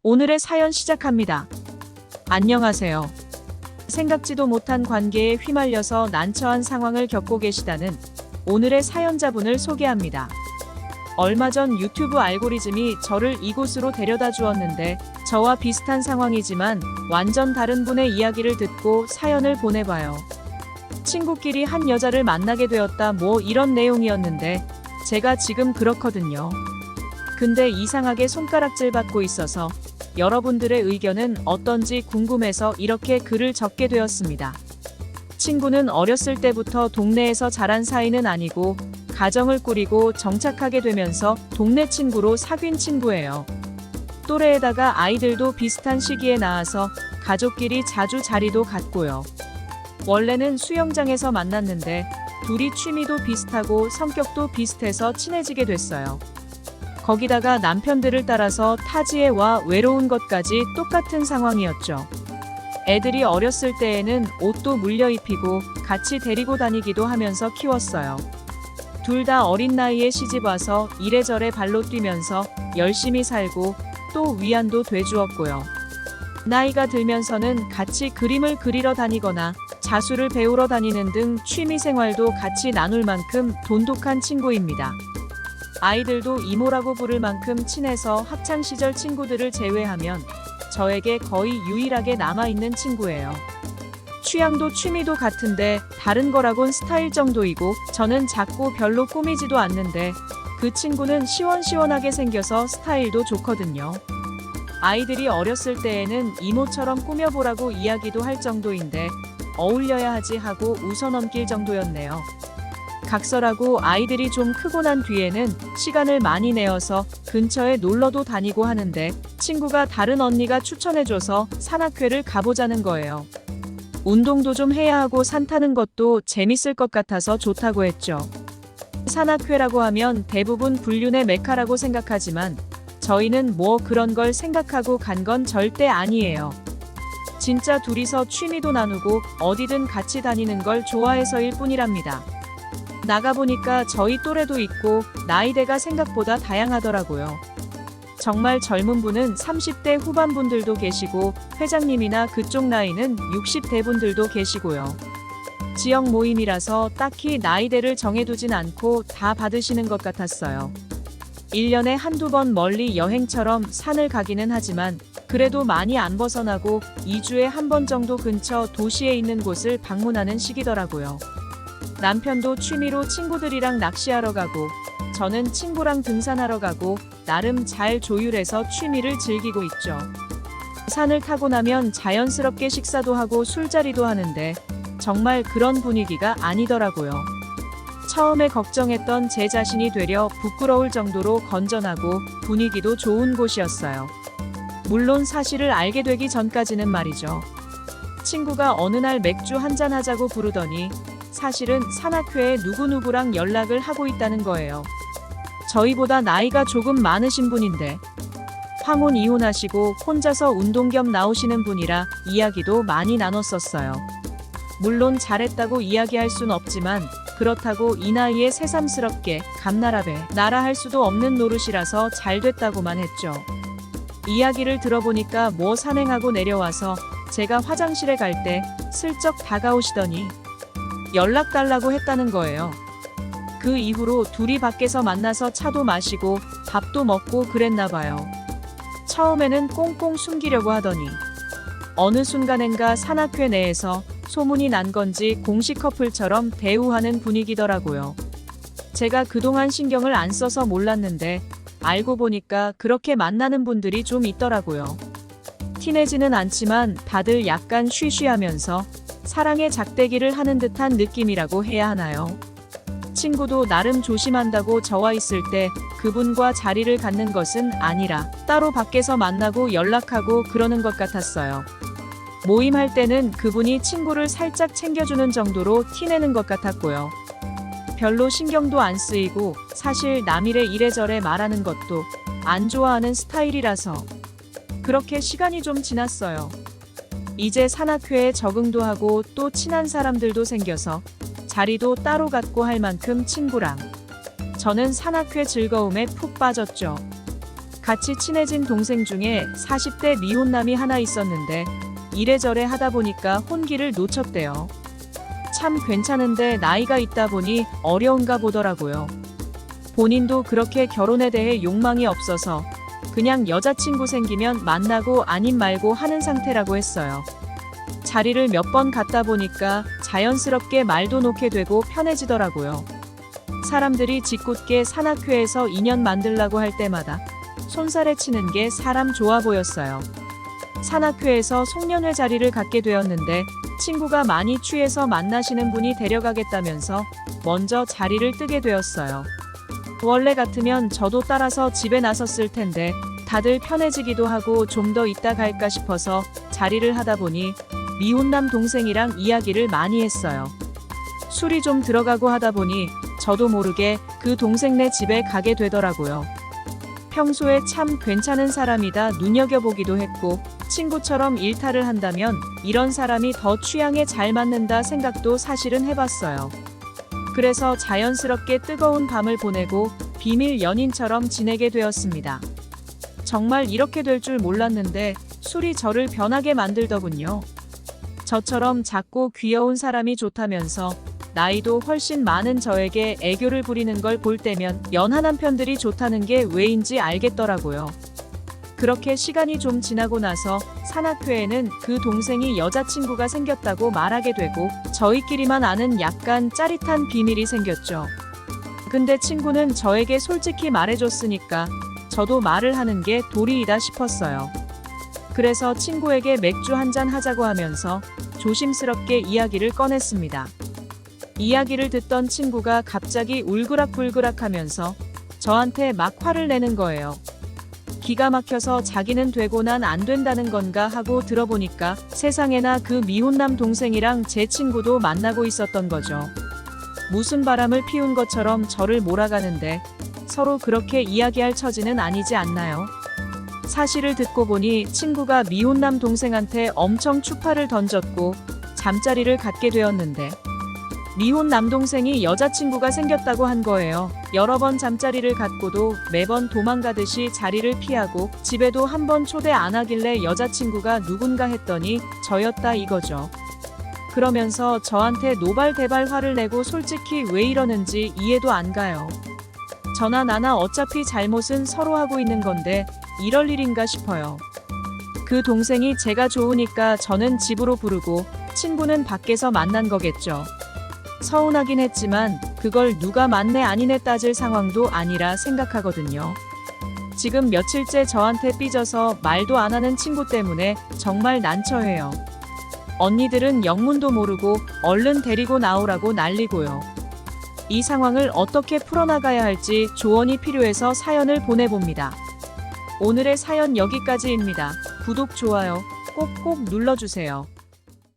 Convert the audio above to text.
오늘의 사연 시작합니다. 안녕하세요. 생각지도 못한 관계에 휘말려서 난처한 상황을 겪고 계시다는 오늘의 사연자분을 소개합니다. 얼마 전 유튜브 알고리즘이 저를 이곳으로 데려다 주었는데 저와 비슷한 상황이지만 완전 다른 분의 이야기를 듣고 사연을 보내봐요. 친구끼리 한 여자를 만나게 되었다 이런 내용이었는데 제가 지금 그렇거든요. 근데 이상하게 손가락질 받고 있어서 여러분들의 의견은 어떤지 궁금해서 이렇게 글을 적게 되었습니다. 친구는 어렸을 때부터 동네에서 자란 사이는 아니고 가정을 꾸리고 정착하게 되면서 동네 친구로 사귄 친구예요. 또래에다가 아이들도 비슷한 시기에 낳아서 가족끼리 자주 자리도 같고요. 원래는 수영장에서 만났는데 둘이 취미도 비슷하고 성격도 비슷해서 친해지게 됐어요. 거기다가 남편들을 따라서 타지에 와 외로운 것까지 똑같은 상황이었죠. 애들이 어렸을 때에는 옷도 물려 입히고 같이 데리고 다니기도 하면서 키웠어요. 둘 다 어린 나이에 시집 와서 이래저래 발로 뛰면서 열심히 살고 또 위안도 돼주었고요. 나이가 들면서는 같이 그림을 그리러 다니거나 자수를 배우러 다니는 등 취미 생활도 같이 나눌 만큼 돈독한 친구입니다. 아이들도 이모라고 부를 만큼 친해서 학창시절 친구들을 제외하면 저에게 거의 유일하게 남아있는 친구예요. 취향도 취미도 같은데 다른 거라곤 스타일 정도이고 저는 작고 별로 꾸미지도 않는데 그 친구는 시원시원하게 생겨서 스타일도 좋거든요. 아이들이 어렸을 때에는 이모처럼 꾸며보라고 이야기도 할 정도인데 어울려야 하지 하고 웃어넘길 정도였네요. 각설하고 아이들이 좀 크고 난 뒤에는 시간을 많이 내어서 근처에 놀러도 다니고 하는데 친구가 다른 언니가 추천해줘서 산악회를 가보자는 거예요. 운동도 좀 해야 하고 산 타는 것도 재밌을 것 같아서 좋다고 했죠. 산악회라고 하면 대부분 불륜의 메카라고 생각하지만 저희는 그런 걸 생각하고 간 건 절대 아니에요. 진짜 둘이서 취미도 나누고 어디든 같이 다니는 걸 좋아해서일 뿐이랍니다. 나가보니까 저희 또래도 있고 나이대가 생각보다 다양하더라고요. 정말 젊은 분은 30대 후반분들도 계시고 회장님이나 그쪽 나이는 60대 분들도 계시고요. 지역 모임이라서 딱히 나이대를 정해두진 않고 다 받으시는 것 같았어요. 1년에 한두 번 멀리 여행처럼 산을 가기는 하지만 그래도 많이 안 벗어나고 2주에 한 번 정도 근처 도시에 있는 곳을 방문하는 시기더라고요. 남편도 취미로 친구들이랑 낚시하러 가고 저는 친구랑 등산하러 가고 나름 잘 조율해서 취미를 즐기고 있죠. 산을 타고 나면 자연스럽게 식사도 하고 술자리도 하는데 정말 그런 분위기가 아니더라고요. 처음에 걱정했던 제 자신이 되려 부끄러울 정도로 건전하고 분위기도 좋은 곳이었어요. 물론 사실을 알게 되기 전까지는 말이죠. 친구가 어느 날 맥주 한잔 하자고 부르더니 사실은 산악회에 누구누구랑 연락을 하고 있다는 거예요. 저희보다 나이가 조금 많으신 분인데 황혼 이혼하시고 혼자서 운동 겸 나오시는 분이라 이야기도 많이 나눴었어요. 물론 잘했다고 이야기할 순 없지만 그렇다고 이 나이에 새삼스럽게 감나라배 나라 할 수도 없는 노릇이라서 잘 됐다고만 했죠. 이야기를 들어보니까 산행하고 내려와서 제가 화장실에 갈 때 슬쩍 다가오시더니 연락 달라고 했다는 거예요. 그 이후로 둘이 밖에서 만나서 차도 마시고 밥도 먹고 그랬나 봐요. 처음에는 꽁꽁 숨기려고 하더니 어느 순간엔가 산악회 내에서 소문이 난 건지 공식 커플처럼 대우하는 분위기더라고요. 제가 그동안 신경을 안 써서 몰랐는데 알고 보니까 그렇게 만나는 분들이 좀 있더라고요. 티내지는 않지만 다들 약간 쉬쉬하면서 사랑의 작대기를 하는 듯한 느낌이라고 해야 하나요? 친구도 나름 조심한다고 저와 있을 때 그분과 자리를 갖는 것은 아니라 따로 밖에서 만나고 연락하고 그러는 것 같았어요. 모임할 때는 그분이 친구를 살짝 챙겨주는 정도로 티내는 것 같았고요. 별로 신경도 안 쓰이고 사실 남일에 이래저래 말하는 것도 안 좋아하는 스타일이라서 그렇게 시간이 좀 지났어요. 이제 산악회에 적응도 하고 또 친한 사람들도 생겨서 자리도 따로 갖고 할 만큼 친구랑 저는 산악회 즐거움에 푹 빠졌죠. 같이 친해진 동생 중에 40대 미혼남이 하나 있었는데 이래저래 하다 보니까 혼기를 놓쳤대요. 참 괜찮은데 나이가 있다 보니 어려운가 보더라고요. 본인도 그렇게 결혼에 대해 욕망이 없어서 그냥 여자친구 생기면 만나고 아님 말고 하는 상태라고 했어요. 자리를 몇 번 갔다 보니까 자연스럽게 말도 놓게 되고 편해지더라고요. 사람들이 짓궂게 산악회에서 인연 만들라고 할 때마다 손살에 치는 게 사람 좋아 보였어요. 산악회에서 송년회 자리를 갖게 되었는데 친구가 많이 취해서 만나시는 분이 데려가겠다면서 먼저 자리를 뜨게 되었어요. 원래 같으면 저도 따라서 집에 나섰을 텐데 다들 편해지기도 하고 좀 더 있다 갈까 싶어서 자리를 하다 보니 미혼남 동생이랑 이야기를 많이 했어요. 술이 좀 들어가고 하다 보니 저도 모르게 그 동생네 집에 가게 되더라고요. 평소에 참 괜찮은 사람이다 눈여겨보기도 했고 친구처럼 일탈을 한다면 이런 사람이 더 취향에 잘 맞는다 생각도 사실은 해봤어요. 그래서 자연스럽게 뜨거운 밤을 보내고 비밀 연인처럼 지내게 되었습니다. 정말 이렇게 될 줄 몰랐는데 술이 저를 변하게 만들더군요. 저처럼 작고 귀여운 사람이 좋다면서 나이도 훨씬 많은 저에게 애교를 부리는 걸 볼 때면 연하 남편들이 좋다는 게 왜인지 알겠더라고요. 그렇게 시간이 좀 지나고 나서 산악회에는 그 동생이 여자친구가 생겼다고 말하게 되고 저희끼리만 아는 약간 짜릿한 비밀이 생겼죠. 근데 친구는 저에게 솔직히 말해줬으니까 저도 말을 하는 게 도리이다 싶었어요. 그래서 친구에게 맥주 한잔 하자고 하면서 조심스럽게 이야기를 꺼냈습니다. 이야기를 듣던 친구가 갑자기 울그락불그락 하면서 저한테 막 화를 내는 거예요. 기가 막혀서 자기는 되고 난 안 된다는 건가 하고 들어보니까 세상에나 그 미혼남 동생이랑 제 친구도 만나고 있었던 거죠. 무슨 바람을 피운 것처럼 저를 몰아가는데 서로 그렇게 이야기할 처지는 아니지 않나요? 사실을 듣고 보니 친구가 미혼남 동생한테 엄청 추파를 던졌고 잠자리를 갖게 되었는데 미혼 남동생이 여자친구가 생겼다고 한 거예요. 여러 번 잠자리를 갖고도 매번 도망가듯이 자리를 피하고 집에도 한 번 초대 안 하길래 여자친구가 누군가 했더니 저였다 이거죠. 그러면서 저한테 노발대발 화를 내고 솔직히 왜 이러는지 이해도 안 가요. 저나 나나 어차피 잘못은 서로 하고 있는 건데 이럴 일인가 싶어요. 그 동생이 제가 좋으니까 저는 집으로 부르고 친구는 밖에서 만난 거겠죠. 서운하긴 했지만 그걸 누가 맞네 아니네 따질 상황도 아니라 생각하거든요. 지금 며칠째 저한테 삐져서 말도 안 하는 친구 때문에 정말 난처해요. 언니들은 영문도 모르고 얼른 데리고 나오라고 난리고요. 이 상황을 어떻게 풀어나가야 할지 조언이 필요해서 사연을 보내봅니다. 오늘의 사연 여기까지입니다. 구독, 좋아요 꼭꼭 눌러주세요.